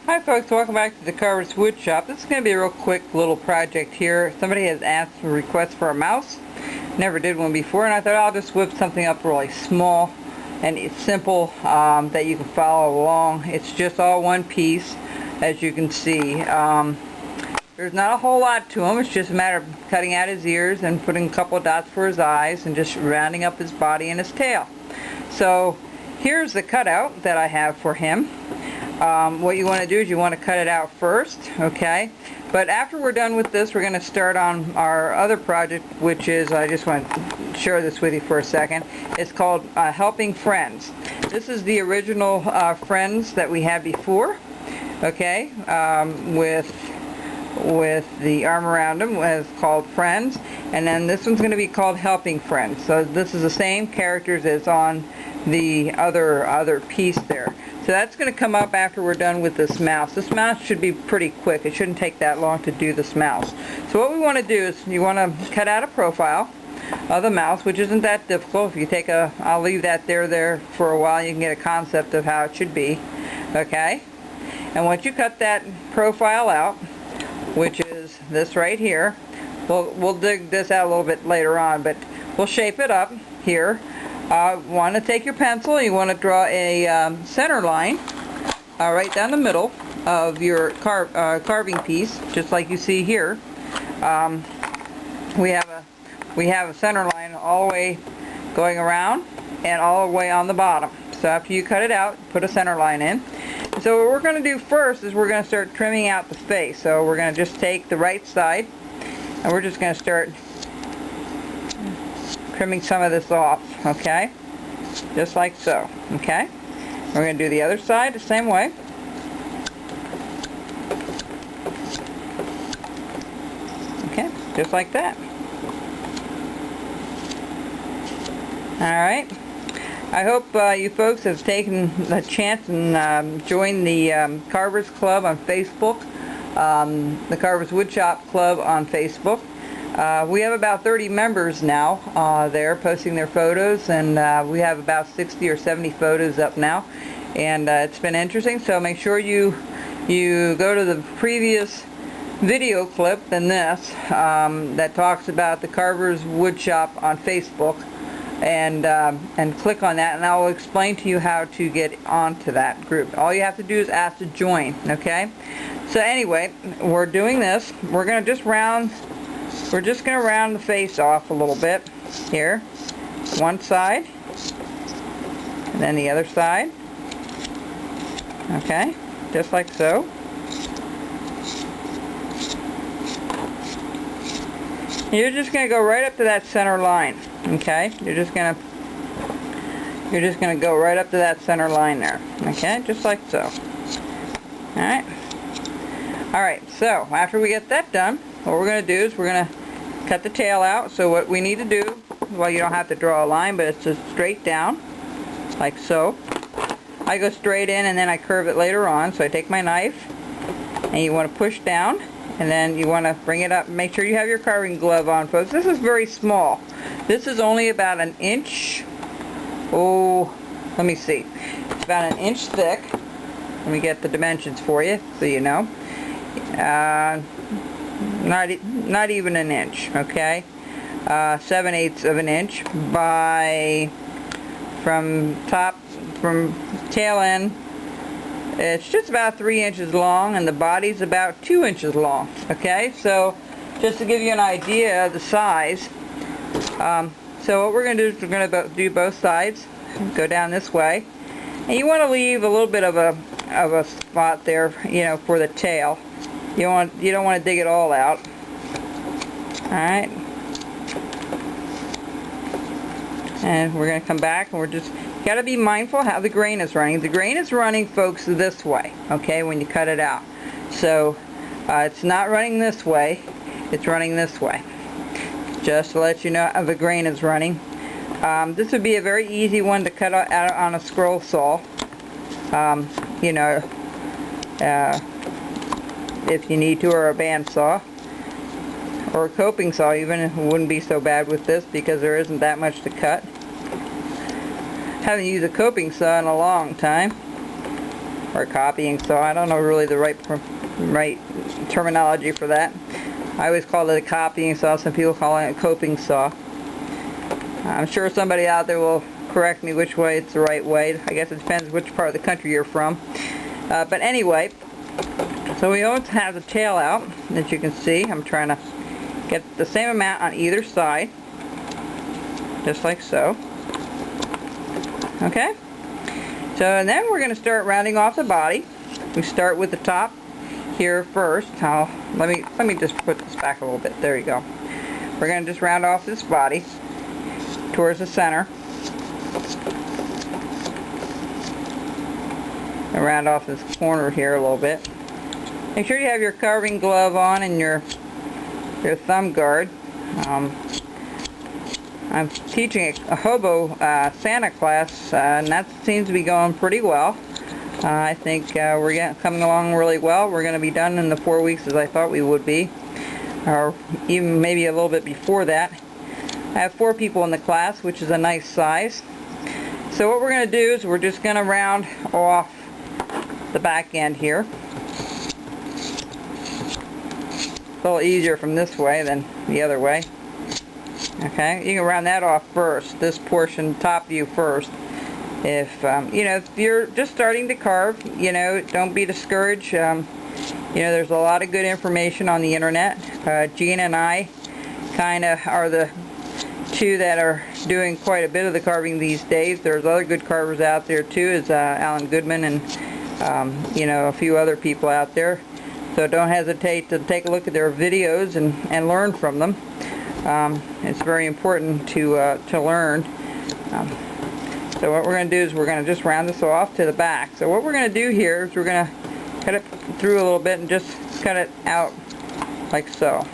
Hi folks, welcome back to the Carver's Wood Shop. This is going to be a real quick little project here. Somebody has asked for a request for a mouse. Never did one before, and I thought I'll just whip something up really small and it's simple that you can follow along. It's just all one piece, as you can see. There's not a whole lot to him. It's just a matter of cutting out his ears and putting a couple of dots for his eyes and just rounding up his body and his tail. So here's the cutout that I have for him. What you want to do is you want to cut it out first, okay? But after we're done with this, we're going to start on our other project, which is, I just want to share this with you for a second. It's called Helping Friends. This is the original Friends that we had before, okay? With the arm around them, it's called Friends, and then this one's going to be called Helping Friends. So this is the same characters as on the other piece there. So that's going to come up after we're done with this mouse. This mouse should be pretty quick. It shouldn't take that long to do this mouse. So what we want to do is you want to cut out a profile of the mouse, which isn't that difficult. If you take I'll leave that there for a while. You can get a concept of how it should be. Okay? And once you cut that profile out, which is this right here, we'll dig this out a little bit later on, but we'll shape it up here. Want to take your pencil, you want to draw a center line right down the middle of your carving piece, just like you see here. We have a center line all the way going around and all the way on the bottom. So after you cut it out, put a center line in. So what we're going to do first is we're going to start trimming out the face. So we're going to just take the right side and we're just going to start trimming some of this off, okay? Just like so, okay? We're going to do the other side the same way. Okay, just like that. Alright. I hope you folks have taken the chance and joined the Carver's Club on Facebook, the Carver's Woodshop Club on Facebook. We have about 30 members now there posting their photos, and we have about 60 or 70 photos up now, and it's been interesting. So make sure you go to the previous video clip than this that talks about the Carver's Woodshop on Facebook, and click on that, and I will explain to you how to get onto that group. All you have to do is ask to join, okay? So anyway, we're doing this. We're going to just round the face off a little bit here. One side, and then the other side. Okay, just like so. You're just going to go right up to that center line. Okay, you're just going to go right up to that center line there. Okay, just like so. Alright. Alright, so after we get that done, what we're going to do is we're going to cut the tail out. So what we need to do, well, you don't have to draw a line, but it's just straight down, like so. I go straight in and then I curve it later on. So I take my knife, and you want to push down, and then you want to bring it up. Make sure you have your carving glove on, folks. This is very small. This is only about an inch. Oh, let me see. It's about an inch thick. Let me get the dimensions for you so you know. Not even an inch, okay? 7/8 of an inch by, from tail end, it's just about 3 inches long, and the body's about 2 inches long, okay? So just to give you an idea of the size, so what we're going to do is we're going to do both sides, go down this way, and you want to leave a little bit of a spot there, you know, for the tail. You don't want to dig it all out. Alright. And we're going to come back, and we're just got to be mindful how the grain is running. The grain is running, folks, this way, okay, when you cut it out. So it's not running this way, it's running this way. Just to let you know how the grain is running. This would be a very easy one to cut out on a scroll saw. You know, if you need to, or a bandsaw, or a coping saw even. It wouldn't be so bad with this because there isn't that much to cut. Haven't used a coping saw in a long time. or a copying saw. I don't know really the right terminology for that. I always call it a copying saw. Some people call it a coping saw. I'm sure somebody out there will correct me which way it's the right way. I guess it depends which part of the country you're from. But anyway, so we always have the tail out, as you can see. I'm trying to get the same amount on either side, just like so. Okay? So and then we're going to start rounding off the body. We start with the top here first. Let me just put this back a little bit. There you go. We're going to just round off this body towards the center. And round off this corner here a little bit. Make sure you have your carving glove on and your thumb guard. I'm teaching a hobo Santa class, and that seems to be going pretty well. I think we're coming along really well. We're going to be done in the 4 weeks as I thought we would be, or even maybe a little bit before that. I have 4 people in the class, which is a nice size. So what we're going to do is we're just going to round off the back end here. It's a little easier from this way than the other way. Okay, you can round that off first, this portion, top view first. If you know, if you're just starting to carve, you know, don't be discouraged. You know, there's a lot of good information on the internet. Gina and I kind of are the two that are doing quite a bit of the carving these days. There's other good carvers out there too, is Alan Goodman and you know, a few other people out there. So don't hesitate to take a look at their videos and learn from them. It's very important to learn. So what we're going to do is we're going to just round this off to the back. So what we're going to do here is we're going to cut it through a little bit and just cut it out like so.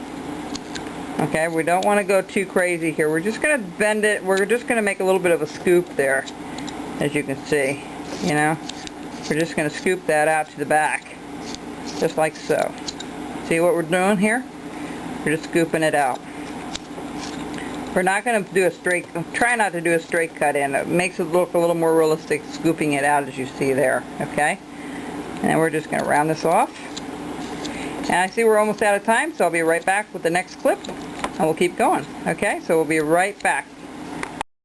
Okay, we don't want to go too crazy here. We're just going to bend it. We're just going to make a little bit of a scoop there, as you can see. You know, we're just going to scoop that out to the back, just like so. See what we're doing here? We're just scooping it out. We're not going to do a straight, try not to do a straight cut in. It makes it look a little more realistic scooping it out, as you see there. Okay? And then we're just going to round this off. And I see we're almost out of time, so I'll be right back with the next clip, and we'll keep going. Okay? So we'll be right back.